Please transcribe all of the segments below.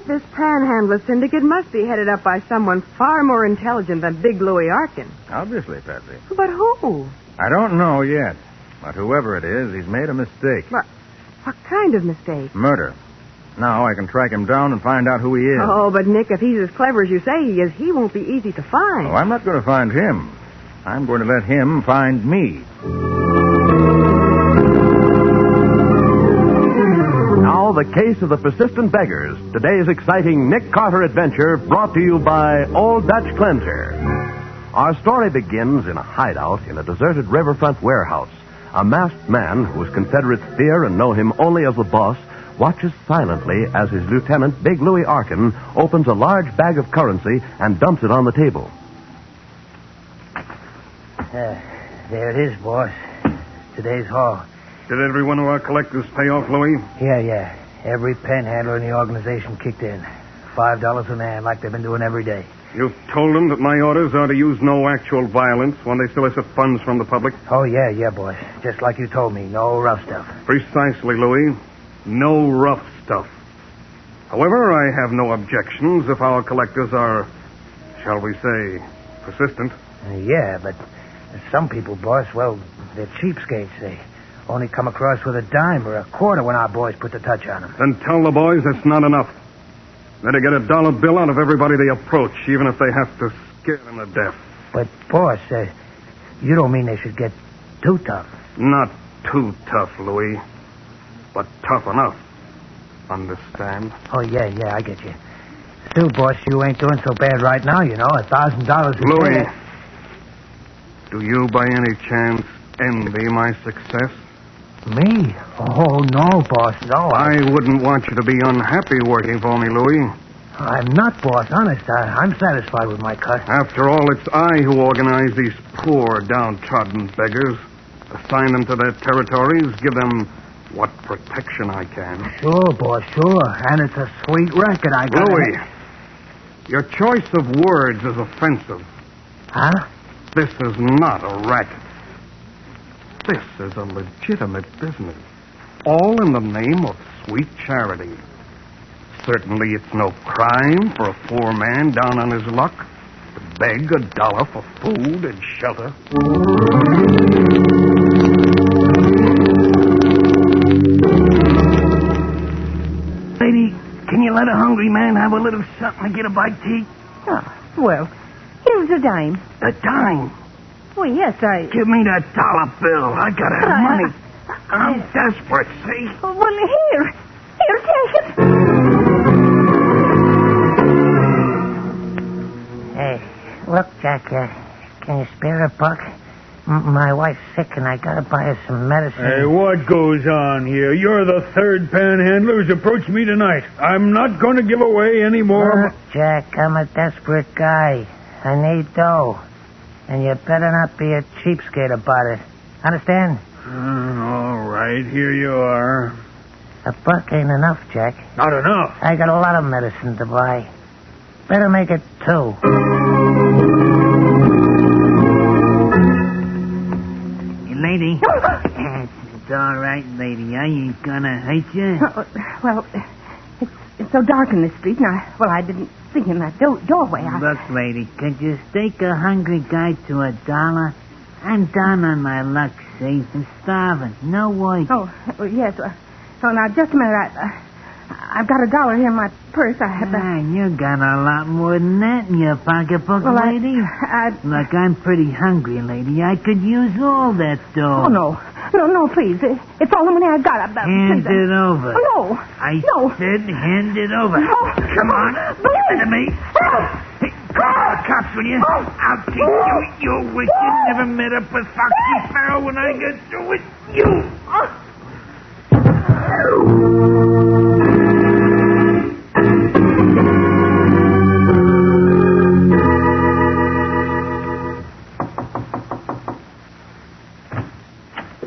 This panhandler syndicate must be headed up by someone far more intelligent than Big Louie Arkin. Obviously, Patsy. But who? I don't know yet. But whoever it is, he's made a mistake. What kind of mistake? Murder. Now I can track him down and find out who he is. Oh, but Nick, if he's as clever as you say he is, he won't be easy to find. Oh, I'm not going to find him. I'm going to let him find me. Now, the case of the persistent beggars. Today's exciting Nick Carter adventure brought to you by Old Dutch Cleanser. Our story begins in a hideout in a deserted riverfront warehouse. A masked man, whose Confederates fear and know him only as the boss, watches silently as his lieutenant, Big Louie Arkin, opens a large bag of currency and dumps it on the table. There it is, boss. Today's haul. Did every one of our collectors pay off, Louie? Yeah. Every panhandler in the organization kicked in. $5 a man, like they've been doing every day. You've told them that my orders are to use no actual violence when they solicit funds from the public? Oh, yeah, boss. Just like you told me. No rough stuff. Precisely, Louie. No rough stuff. However, I have no objections if our collectors are, shall we say, persistent. Yeah, but some people, boss, well, they're cheapskates. They only come across with a dime or a quarter when our boys put the touch on them. Then tell the boys that's not enough. They're to get a dollar bill out of everybody they approach, even if they have to scare them to death. But, boss, you don't mean they should get too tough. Not too tough, Louie. But tough enough. Understand? Oh, yeah, I get you. Still, boss, you ain't doing so bad right now, you know. $1,000 a Louie, day. do you by any chance envy my success? Me? Oh, no, boss, no. I wouldn't want you to be unhappy working for me, Louie. I'm not, boss. Honest, I'm satisfied with my cut. After all, it's I who organize these poor, downtrodden beggars. Assign them to their territories, give them what protection I can. Sure, boss, sure. And it's a sweet racket I got. Louie, your choice of words is offensive. Huh? This is not a racket. This is a legitimate business. All in the name of sweet charity. Certainly it's no crime for a poor man down on his luck to beg $1 for food and shelter. Lady, can you let a hungry man have a little something to get a bite to eat? Oh, well, here's a dime. A dime? Well, yes, Give me that dollar bill. I gotta have money. I'm desperate, see? Well, here, take it. Hey, look, Jack, can you spare a buck? My wife's sick, and I gotta buy her some medicine. Hey, what goes on here? You're the third panhandler who's approached me tonight. I'm not going to give away any more. Look, Jack, I'm a desperate guy. I need dough. And you better not be a cheapskate about it. Understand? All right, here you are. A buck ain't enough, Jack. Not enough. I got a lot of medicine to buy. Better make it 2. Lady. It's all right, lady. I ain't gonna hurt you. Well, it's so dark in this street, and I didn't think in that doorway. Look, lady, could you stake a hungry guy to $1? I'm down on my luck, see? I'm starving. No work. Oh, well, yes. So now, just a minute. I've got $1 here in my purse. You got a lot more than that in your pocketbook, lady. Look, I'm pretty hungry, lady. I could use all that dough. Oh, no, please. It's all the money I got. Hand it over. Oh, no. I said hand it over. No. Come on. Give it to me. Hey, call the cops, will you? I'll teach you. You wish you never met up with Foxy Farrell when I get through with you.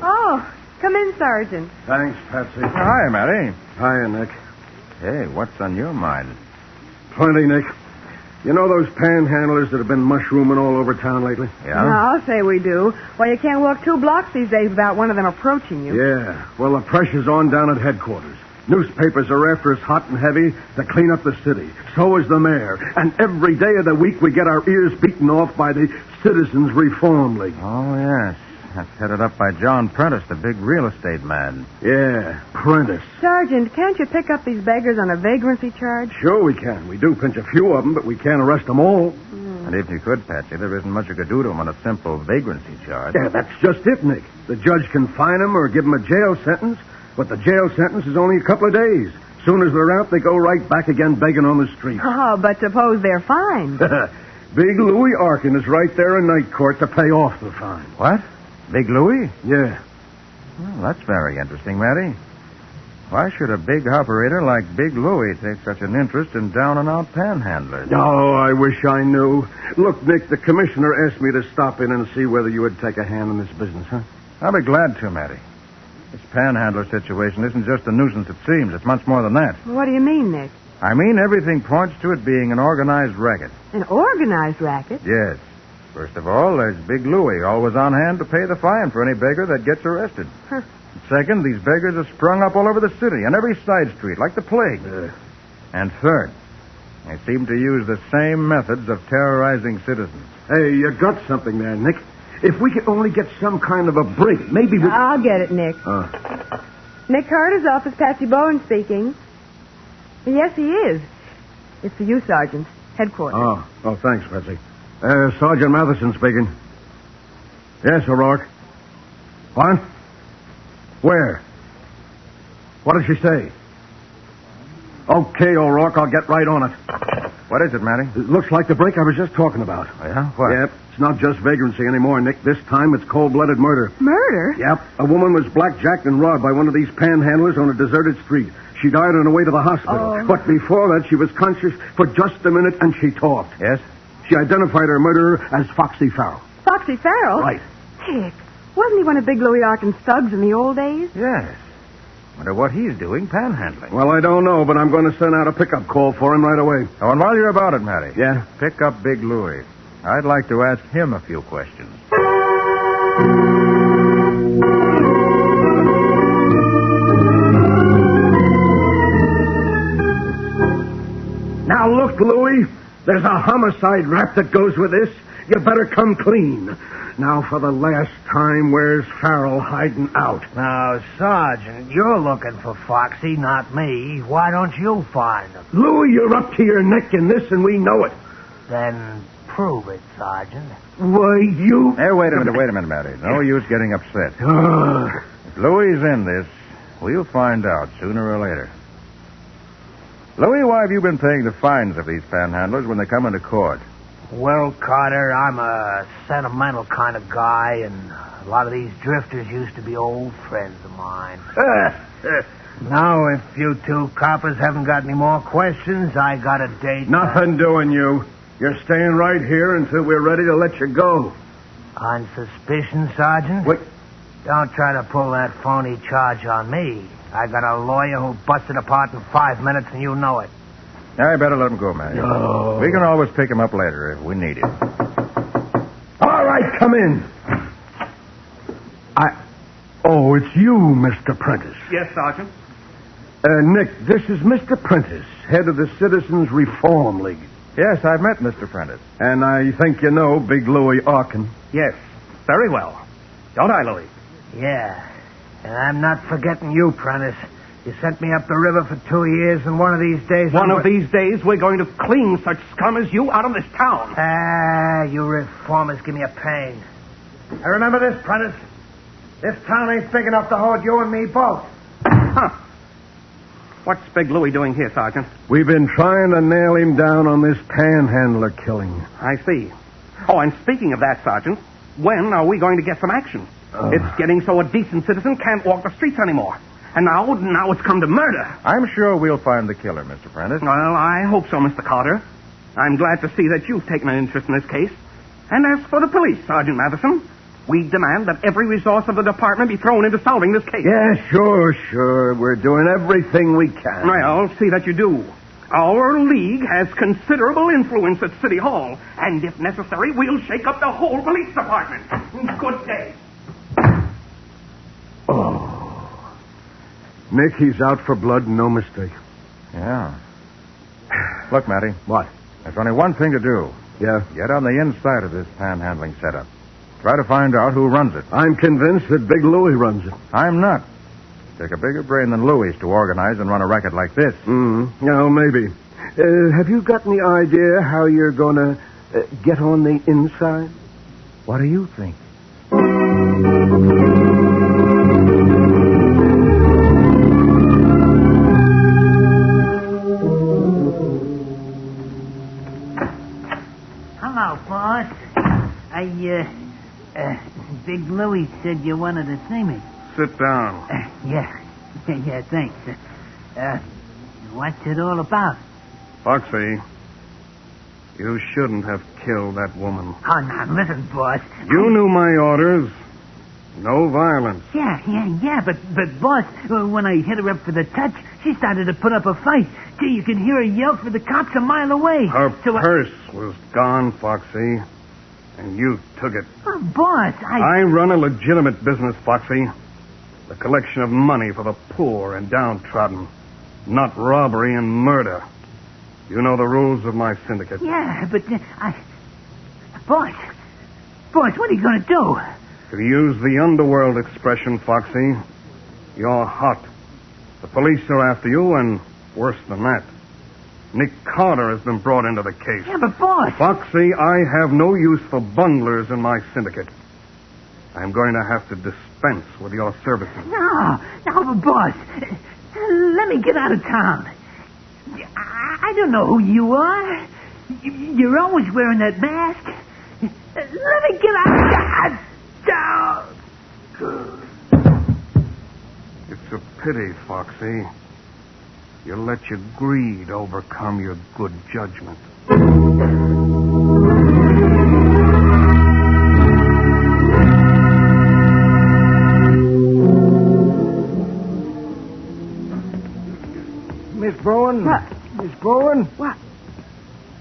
Oh, come in, Sergeant. Thanks, Patsy. Hi, Matty. Hiya, Nick. Hey, what's on your mind? Plenty, Nick. You know those panhandlers that have been mushrooming all over town lately? Yeah? I'll say we do. Well, you can't walk 2 blocks these days without one of them approaching you. Yeah. Well, the pressure's on down at headquarters. Newspapers are after us hot and heavy to clean up the city. So is the mayor. And every day of the week we get our ears beaten off by the Citizens Reform League. Oh, yes. That's headed up by John Prentice, the big real estate man. Yeah, Prentice. Sergeant, can't you pick up these beggars on a vagrancy charge? Sure we can. We do pinch a few of them, but we can't arrest them all. And if you could, Patsy, there isn't much you could do to him on a simple vagrancy charge. Yeah, that's just it, Nick. The judge can fine them or give them a jail sentence, but the jail sentence is only a couple of days. Soon as they're out, they go right back again begging on the street. Oh, but suppose they're fined. Big Louis Arkin is right there in night court to pay off the fine. What? Big Louie? Yeah. Well, that's very interesting, Matty. Why should a big operator like Big Louie take such an interest in down-and-out panhandlers? Oh, I wish I knew. Look, Nick, the commissioner asked me to stop in and see whether you would take a hand in this business, huh? I'll be glad to, Matty. This panhandler situation isn't just a nuisance, it seems. It's much more than that. What do you mean, Nick? I mean, everything points to it being an organized racket. An organized racket? Yes. First of all, there's Big Louie, always on hand to pay the fine for any beggar that gets arrested. Huh. Second, these beggars are sprung up all over the city, on every side street, like the plague. And third, they seem to use the same methods of terrorizing citizens. Hey, you got something there, Nick. If we could only get some kind of a break, maybe we... I'll get it, Nick. Nick Carter's office, Patsy Bowen speaking. Yes, he is. It's for you, Sergeant. Headquarters. Oh, thanks, Patsy. Sergeant Matheson speaking. Yes, O'Rourke. What? Where? What did she say? Okay, O'Rourke, I'll get right on it. What is it, Matty? It looks like the break I was just talking about. Oh, yeah? What? Yep, it's not just vagrancy anymore, Nick. This time it's cold-blooded murder. Murder? Yep, a woman was blackjacked and robbed by one of these panhandlers on a deserted street. She died on her way to the hospital. Oh. But before that, she was conscious for just a minute, and she talked. Yes? She identified her murderer as Foxy Farrell. Foxy Farrell? Right. Nick, wasn't he one of Big Louie Arkin's thugs in the old days? Yes. Wonder what he's doing panhandling. Well, I don't know, but I'm going to send out a pickup call for him right away. Oh, and while you're about it, Matty. Yeah? Pick up Big Louie. I'd like to ask him a few questions. Now, look, Louie. There's a homicide rap that goes with this. You better come clean. Now, for the last time, where's Farrell hiding out? Now, Sergeant, you're looking for Foxy, not me. Why don't you find him? Louie, you're up to your neck in this, and we know it. Then prove it, Sergeant. Why, you... Hey, wait a minute, Matty. No use getting upset. Ah. If Louie's in this, we'll find out sooner or later. Louie, why have you been paying the fines of these panhandlers when they come into court? Well, Carter, I'm a sentimental kind of guy, and a lot of these drifters used to be old friends of mine. Now, if you two coppers haven't got any more questions, I got a date. Nothing doing, you. You're staying right here until we're ready to let you go. On suspicion, Sergeant? Wait. Don't try to pull that phony charge on me. I got a lawyer who'll bust it apart in 5 minutes, and you know it. I better let him go, Matty. No. We can always pick him up later if we need him. All right, come in. Oh, it's you, Mr. Prentice. Yes, Sergeant. Nick, this is Mr. Prentice, head of the Citizens Reform League. Yes, I've met Mr. Prentice. And I think you know Big Louie Arkin. Yes, very well. Don't I, Louie? Yeah. And I'm not forgetting you, Prentice. You sent me up the river for 2 years, and one of these days... One of these days, we're going to clean such scum as you out of this town. Ah, you reformers give me a pain. I remember this, Prentice. This town ain't big enough to hold you and me both. Huh. What's Big Louie doing here, Sergeant? We've been trying to nail him down on this panhandler killing. I see. Oh, and speaking of that, Sergeant, when are we going to get some action? It's getting so a decent citizen can't walk the streets anymore. And now it's come to murder. I'm sure we'll find the killer, Mr. Prentice. Well, I hope so, Mr. Carter. I'm glad to see that you've taken an interest in this case. And as for the police, Sergeant Matheson, we demand that every resource of the department be thrown into solving this case. Yeah, sure. We're doing everything we can. Well, see that you do. Our league has considerable influence at City Hall, and if necessary, we'll shake up the whole police department. Good day. Oh. Nick, he's out for blood, no mistake. Yeah. Look, Matty. What? There's only one thing to do. Yeah? Get on the inside of this panhandling setup. Try to find out who runs it. I'm convinced that Big Louie runs it. I'm not. Take a bigger brain than Louie's to organize and run a racket like this. No, maybe. Have you got any idea how you're going to get on the inside? What do you think? Hello, boss. Big Louie said you wanted to see me. Sit down. Yeah, thanks. What's it all about? Foxy, you shouldn't have killed that woman. Oh, now, listen, boss. You knew my orders. No violence. Yeah, but boss, when I hit her up for the touch, she started to put up a fight. Gee, you could hear her yell for the cops a mile away. Her So purse was gone, Foxy, and you took it. Oh, boss, I run a legitimate business, Foxy. The collection of money for the poor and downtrodden, not robbery and murder. You know the rules of my syndicate. Yeah, but Boss, what are you going to do? To use the underworld expression, Foxy, you're hot. The police are after you, and worse than that, Nick Carter has been brought into the case. Yeah, but boss... Foxy, I have no use for bunglers in my syndicate. I'm going to have to dispense with your services. No, but boss, let me get out of town. I don't know who you are. You're always wearing that mask. Let me get out of town. It's a pity, Foxy. You let your greed overcome your good judgment. Miss Bowen? What? Miss Bowen? What?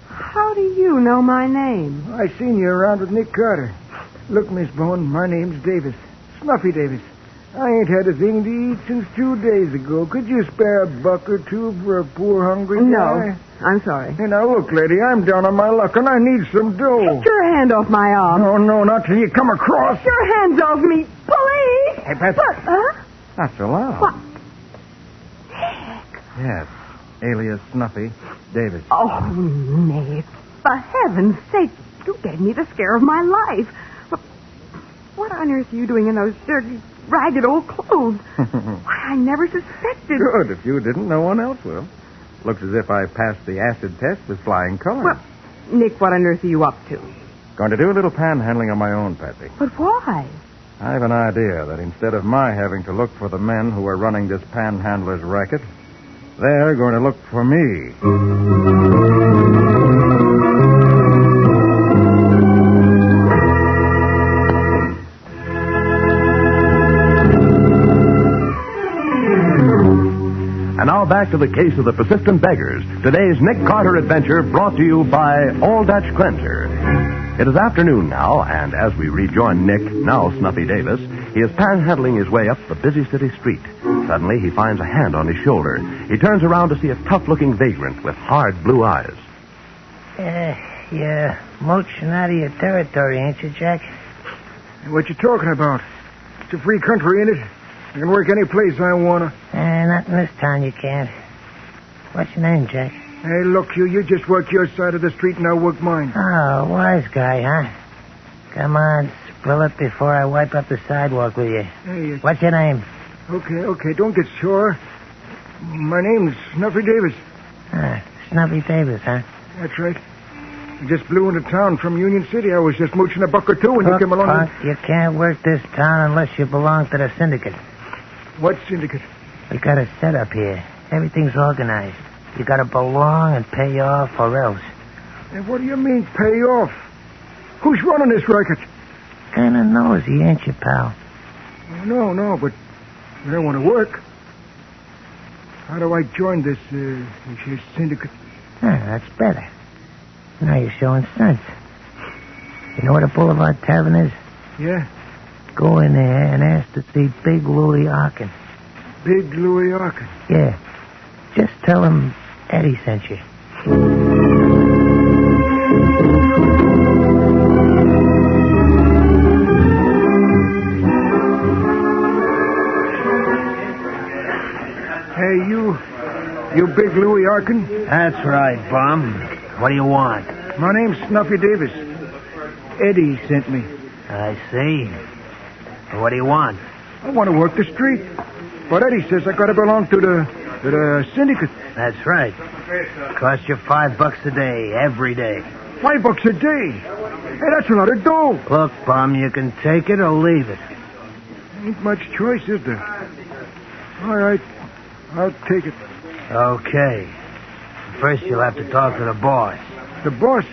How do you know my name? I seen you around with Nick Carter. Look, Miss Bowen, my name's Davis. Snuffy Davis. I ain't had a thing to eat since 2 days ago. Could you spare a buck or two for a poor hungry No, guy? I'm sorry. Hey, now, look, lady, I'm down on my luck, and I need some dough. Get your hand off my arm. No, not till you come across. Get your hands off me. Police! Hey, Pat. What? Huh? That's allowed. What? Yes. Alias Snuffy Davis. Oh, Nick. For heaven's sake, you gave me the scare of my life. What on earth are you doing in those dirty, ragged old clothes? Why, I never suspected. Good. If you didn't, no one else will. Looks as if I passed the acid test with flying colors. Well, Nick, what on earth are you up to? Going to do a little panhandling on my own, Patsy. But why? I have an idea that instead of my having to look for the men who are running this panhandler's racket, they're going to look for me. And now back to the case of the persistent beggars. Today's Nick Carter adventure brought to you by Old Dutch Cleanser. It is afternoon now, and as we rejoin Nick, now Snuffy Davis, he is panhandling his way up the busy city street. Suddenly, he finds a hand on his shoulder. He turns around to see a tough-looking vagrant with hard blue eyes. You're mooching out of your territory, ain't you, Jack? What you talking about? It's a free country, ain't it? I can work any place I want to. Not in this town, you can't. What's your name, Jack? Hey, look, you just work your side of the street and I'll work mine. Oh, wise guy, huh? Come on, spill it before I wipe up the sidewalk with you. Hey, What's your name? Okay, don't get sore. My name's Snuffy Davis. Snuffy Davis, huh? That's right. I just flew into town from Union City. I was just mooching a buck or two when you came along. Punk, you can't work this town unless you belong to the syndicate. What syndicate? We got a setup here. Everything's organized. You gotta belong and pay off or else. Hey, what do you mean, pay off? Who's running this racket? Kinda nosy, ain't you, pal? No, but I don't want to work. How do I join this here syndicate? That's better. Now you're showing sense. You know where the Boulevard Tavern is? Yeah? Go in there and ask to see Big Louie Arkin. Big Louis Arkin. Yeah. Just tell him Eddie sent you. Hey, you Big Louis Arkin? That's right, Bum. What do you want? My name's Snuffy Davis. Eddie sent me. I see. What do you want? I want to work the street. But Eddie says I gotta belong to the syndicate. That's right. Cost you $5 a day, every day. $5 a day? Hey, that's a lot of dough. Look, Bum, you can take it or leave it. Ain't much choice, is there? All right, I'll take it. Okay. First, you'll have to talk to the boss. The boss?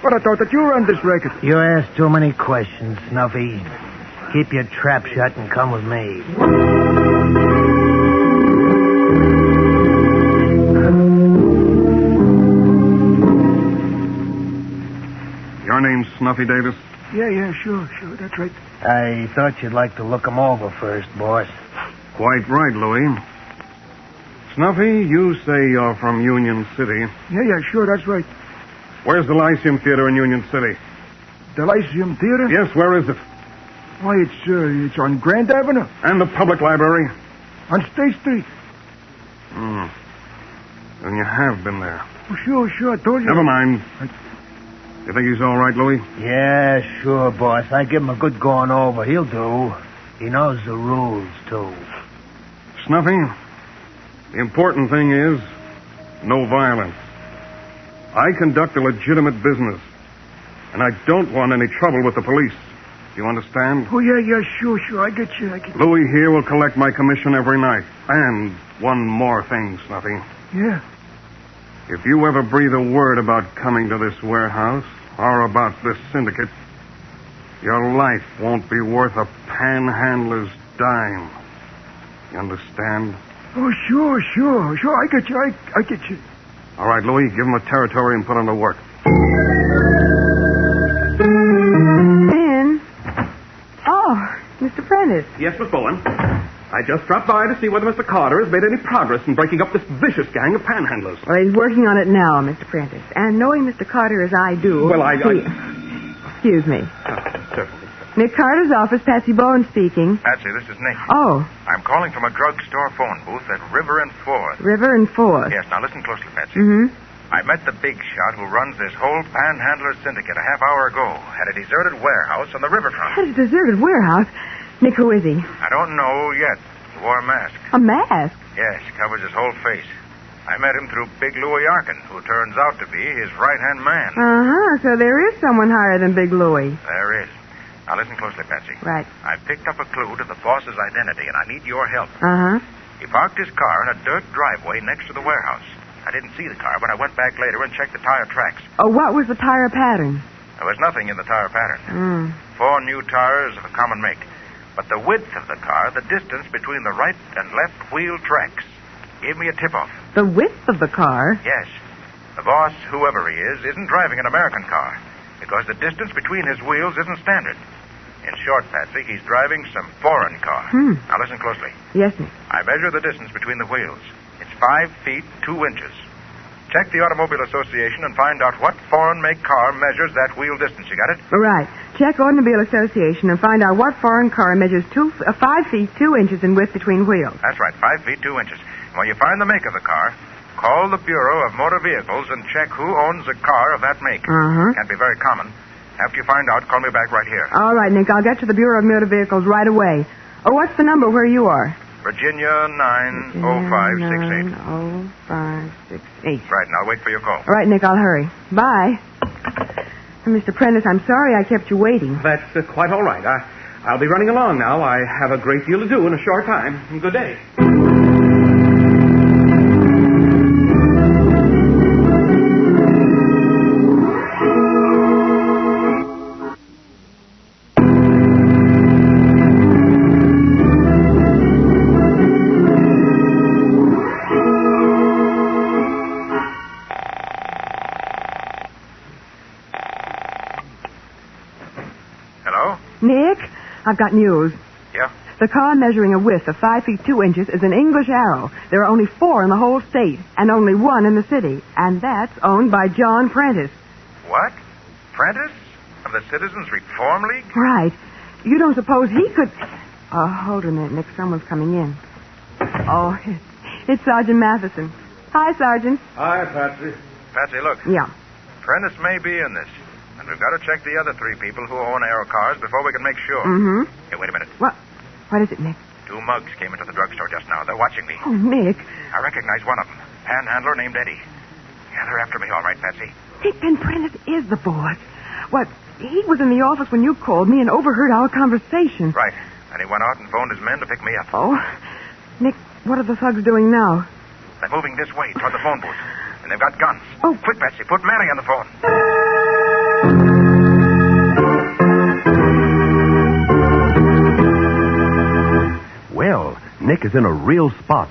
But I thought that you ran this racket. You ask too many questions, Snuffy. Keep your trap shut and come with me. Your name's Snuffy Davis? Yeah, sure, that's right. I thought you'd like to look 'em over first, boss. Quite right, Louis. Snuffy, you say you're from Union City. Yeah, sure, that's right. Where's the Lyceum Theater in Union City? The Lyceum Theater? Yes, where is it? Why, it's on Grand Avenue. And the public library? On State Street. Then you have been there. Oh, sure, I told you. Never mind. You think he's all right, Louis? Yeah, sure, boss. I give him a good going over. He'll do. He knows the rules, too. Snuffy, the important thing is no violence. I conduct a legitimate business, and I don't want any trouble with the police. Do you understand? Oh, yeah, sure. I get you. Louis here will collect my commission every night. And one more thing, Snuffy. Yeah. If you ever breathe a word about coming to this warehouse or about this syndicate, your life won't be worth a panhandler's dime. You understand? Oh, sure. I get you. I get you. All right, Louis, give him a territory and put him to work. Ben? Oh, Mr. Prentice. Yes, Miss Bowen. I just dropped by to see whether Mr. Carter has made any progress in breaking up this vicious gang of panhandlers. Well, he's working on it now, Mr. Prentice. And knowing Mr. Carter as I do... Well, Excuse me. Certainly. Nick Carter's office, Patsy Bowen speaking. Patsy, this is Nick. Oh, I'm calling from a drugstore phone booth at River and Fourth. River and Fourth. Yes, now listen closely, Patsy. Mm-hmm. I met the big shot who runs this whole panhandler syndicate a half hour ago at a deserted warehouse on the riverfront. At a deserted warehouse. Nick, who is he? I don't know yet. He wore a mask. A mask? Yes, covers his whole face. I met him through Big Louis Arkin, who turns out to be his right-hand man. Uh-huh, so there is someone higher than Big Louis. There is. Now listen closely, Patsy. Right. I've picked up a clue to the boss's identity, and I need your help. Uh-huh. He parked his car in a dirt driveway next to the warehouse. I didn't see the car, but I went back later and checked the tire tracks. Oh, what was the tire pattern? There was nothing in the tire pattern. 4 new tires of a common make. But the width of the car, the distance between the right and left wheel tracks, gave me a tip-off. The width of the car? Yes. The boss, whoever he is, isn't driving an American car because the distance between his wheels isn't standard. In short, Patsy, he's driving some foreign car. Now listen closely. Yes, Nick. I measure the distance between the wheels. It's 5 feet, 2 inches. Check the Automobile Association and find out what foreign make car measures that wheel distance. You got it? All right. Check Automobile Association and find out what foreign car measures 5 feet, 2 inches in width between wheels. That's right, 5 feet, 2 inches. When you find the make of the car, call the Bureau of Motor Vehicles and check who owns a car of that make. Uh-huh. Can't be very common. After you find out, call me back right here. All right, Nick. I'll get to the Bureau of Motor Vehicles right away. Oh, what's the number where you are? Virginia 90568. 90568. Right, and I'll wait for your call. All right, Nick, I'll hurry. Bye. Mr. Prentice, I'm sorry I kept you waiting. That's quite all right. I'll be running along now. I have a great deal to do in a short time. Good day. Hello? Nick, I've got news. Yeah? The car measuring a width of 5 feet 2 inches is an English Arrow. There are only 4 in the whole state, and only 1 in the city. And that's owned by John Prentice. What? Prentice? Of the Citizens Reform League? Right. You don't suppose he could... Oh, hold a minute, Nick. Someone's coming in. Oh, it's Sergeant Matheson. Hi, Sergeant. Hi, Patsy. Patsy, look. Yeah. Prentice may be in this. And we've got to check the other 3 people who own Arrow cars before we can make sure. Mm-hmm. Hey, wait a minute. What is it, Nick? 2 mugs came into the drugstore just now. They're watching me. Oh, Nick. I recognize one of them. Panhandler named Eddie. Yeah, they're after me, all right, Patsy. Nick, then Prentice is the boss. What? He was in the office when you called me and overheard our conversation. Right. And he went out and phoned his men to pick me up. Oh. Nick, what are the thugs doing now? They're moving this way toward the phone booth. And they've got guns. Oh. Quick, Patsy. Put Mary on the phone. Well, Nick is in a real spot.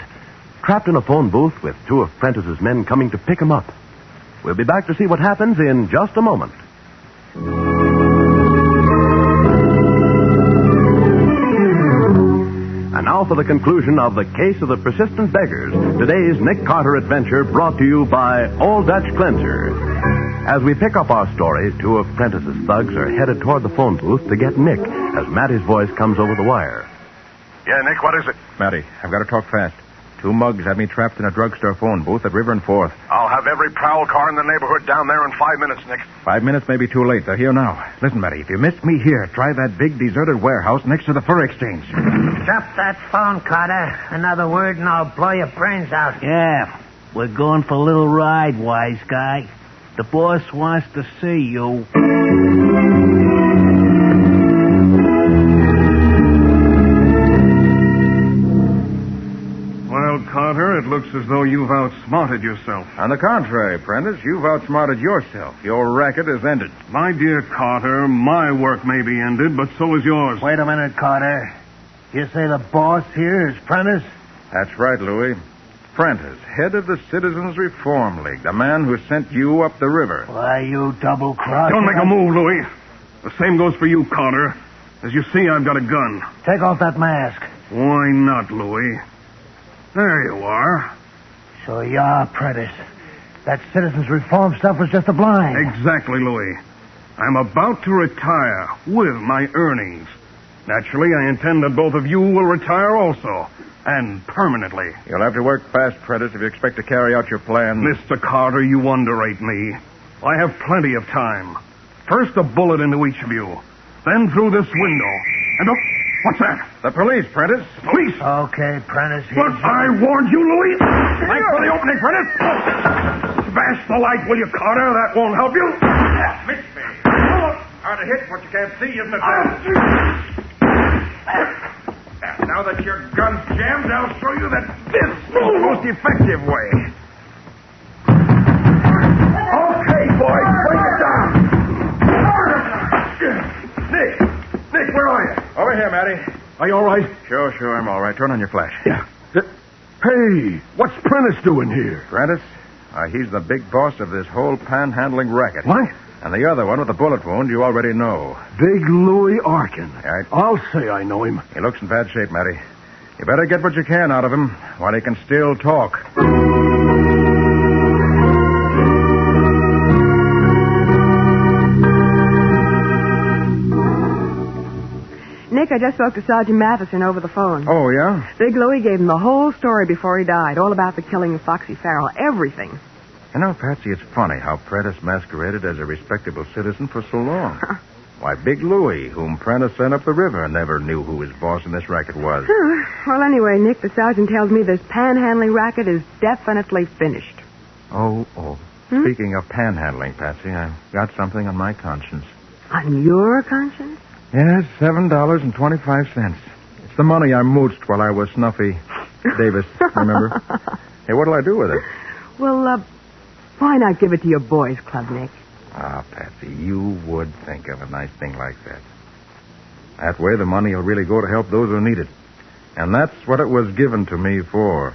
Trapped in a phone booth with 2 of Prentice's men coming to pick him up. We'll be back to see what happens in just a moment. And now for the conclusion of the Case of the Persistent Beggars, today's Nick Carter adventure brought to you by Old Dutch Cleanser. As we pick up our story, 2 of Prentice's thugs are headed toward the phone booth to get Nick as Matty's voice comes over the wire. Yeah, Nick, what is it? Matty, I've got to talk fast. 2 mugs have me trapped in a drugstore phone booth at River and 4th. I'll have every prowl car in the neighborhood down there in 5 minutes, Nick. 5 minutes may be too late. They're here now. Listen, Matty, if you missed me here, try that big deserted warehouse next to the fur exchange. Drop that phone, Carter. Another word and I'll blow your brains out. Yeah, we're going for a little ride, wise guy. The boss wants to see you. Well, Carter, it looks as though you've outsmarted yourself. On the contrary, Prentice, you've outsmarted yourself. Your racket is ended. My dear Carter, my work may be ended, but so is yours. Wait a minute, Carter. You say the boss here is Prentice? That's right, Louis. Prentice, head of the Citizens Reform League, the man who sent you up the river. Why, you double-crossing... Don't make a move, Louis. The same goes for you, Carter. As you see, I've got a gun. Take off that mask. Why not, Louis? There you are. So you are Prentice. That Citizens Reform stuff was just a blind. Exactly, Louis. I'm about to retire with my earnings. Naturally, I intend that both of you will retire also. And permanently. You'll have to work fast, Prentice, if you expect to carry out your plan. Mr. Carter, you underrate me. I have plenty of time. First a bullet into each of you. Then through this window. And what's that? The police, Prentice. Police? Okay, Prentice. But I warned you, Louis. Thanks for the opening, Prentice. Smash the light, will you, Carter? That won't help you. Miss me. Hard to hit what you can't see, isn't it? Now that your gun's jammed, I'll show you that this is the most effective way. Okay, boys, bring it down. Nick, where are you? Over here, Matty. Are you all right? Sure, I'm all right. Turn on your flash. Yeah. Hey, what's Prentice doing here? Prentice, he's the big boss of this whole panhandling racket. What? And the other one with the bullet wound you already know. Big Louis Arkin. Right. I'll say I know him. He looks in bad shape, Matty. You better get what you can out of him while he can still talk. Nick, I just spoke to Sergeant Matheson over the phone. Oh, yeah? Big Louie gave him the whole story before he died, all about the killing of Foxy Farrell, everything. You know, Patsy, it's funny how Prentice masqueraded as a respectable citizen for so long. Why, Big Louie, whom Prentice sent up the river, never knew who his boss in this racket was. Well, anyway, Nick, the sergeant tells me this panhandling racket is definitely finished. Oh. Speaking of panhandling, Patsy, I've got something on my conscience. On your conscience? Yes, $7.25. It's the money I mooched while I was Snuffy Davis, remember? Hey, what'll I do with it? Well, why not give it to your boys' club, Nick? Ah, Patsy, you would think of a nice thing like that. That way the money will really go to help those who need it. And that's what it was given to me for.